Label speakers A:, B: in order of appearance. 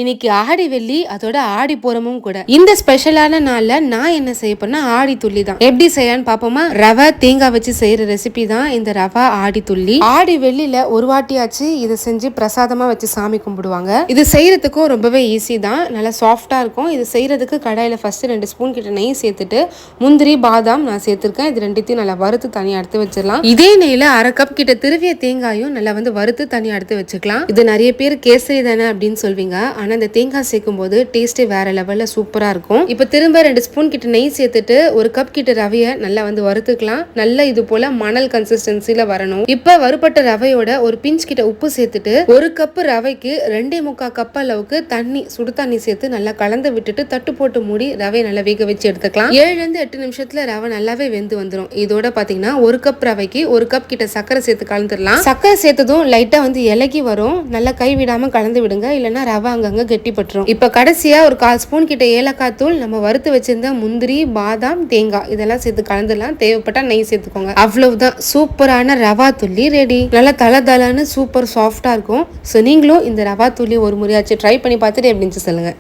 A: இன்னைக்கு ஆடி வெள்ளி, அதோட ஆடி பூரமும் கூட. இந்த ஸ்பெஷலான நாள்ல நான் என்ன செய்ய போறேன்னா ஆடி துள்ளி தான். எப்படி செய்யலான்னு பாப்போமா? ரவை தேங்காய் வச்சு செய்யற ரெசிபி தான் இந்த ரவா ஆடி துள்ளி. ஆடி வெள்ளியில ஒரு வாட்டியாச்சு இதை செஞ்சு பிரசாதமா வச்சு சாமி கும்பிடுவாங்க. இது செய்யறதுக்கும் ரொம்பவே ஈஸி தான். நல்லா சாஃப்டா இருக்கும். இது செய்யறதுக்கு கடாயில ஃபர்ஸ்ட் 2 ஸ்பூன் கிட்ட நெய் சேர்த்துட்டு முந்திரி பாதாம் நான் சேர்த்திருக்கேன். இது ரெண்டுத்தையும் நல்லா வறுத்து தனியா எடுத்து வச்சிடலாம். இதே நெய்ல 1/2 கப் கிட்ட திருவிய தேங்காயும் நல்லா வறுத்து தனியா எடுத்து வச்சுக்கலாம். இது நிறைய பேர் கேசரி தானே அப்படின்னு சொல்வீங்க. ஆனா இந்த தேங்காய் சேர்க்கும் போது டேஸ்டே வேற லெவல்ல சூப்பரா இருக்கும். இப்ப திரும்ப 2 ஸ்பூன் கிட்ட நெய் சேர்த்துட்டு 1 கப் கிட்ட ரவைய நல்லா வறுத்துக்கலாம். நல்லா இது போல மணல் கன்சிஸ்டன்சில வரணும். இப்ப வறுபட்ட ரவையோட ஒரு பிஞ்ச் கிட்ட உப்பு சேர்த்துட்டு 1 கப் ரவைக்கு 2.25 கப் அளவுக்கு தண்ணி, சுடு தண்ணி சேர்த்து நல்லா கலந்து விட்டுட்டு தட்டு போட்டு மூடி ரவையை நல்லா வேக வச்சு எடுத்துக்கலாம். 7-8 நிமிஷத்துல ரவை நல்லாவே வெந்து வந்துடும். இதோட பாத்தீங்கன்னா 1 கப் ரவைக்கு 1 கப் கிட்ட சர்க்கரை சேர்த்து கலந்துடலாம். சர்க்கரை சேர்த்ததும் லைட்டா இலகி வரும். நல்லா கை விடாம கலந்து விடுங்க, இல்லைன்னா ரவை அங்கங்க கெட்டி பட்டுரும். இப்ப கடைசியா ஒரு 1/4 ஸ்பூன் கிட்ட ஏலக்காய் தூள், நம்ம வறுத்து வச்சிருந்த முந்திரி பாதாம் தேங்காய் இதெல்லாம் சேர்த்து கலந்துடலாம். தேவைப்பட்டா நெய் சேர்த்துக்கோங்க. அவ்வளவுதான், சூப்பரான ரவா துள்ளி ரெடி. நல்லா தளன்னு சூப்பர் சாஃப்டா இருக்கும். ஸோ நீங்களும் இந்த ரவா துள்ளி ஒரு முறையாச்சும் ட்ரை பண்ணி பார்த்துட்டு எப்படின்னு சொல்லுங்க.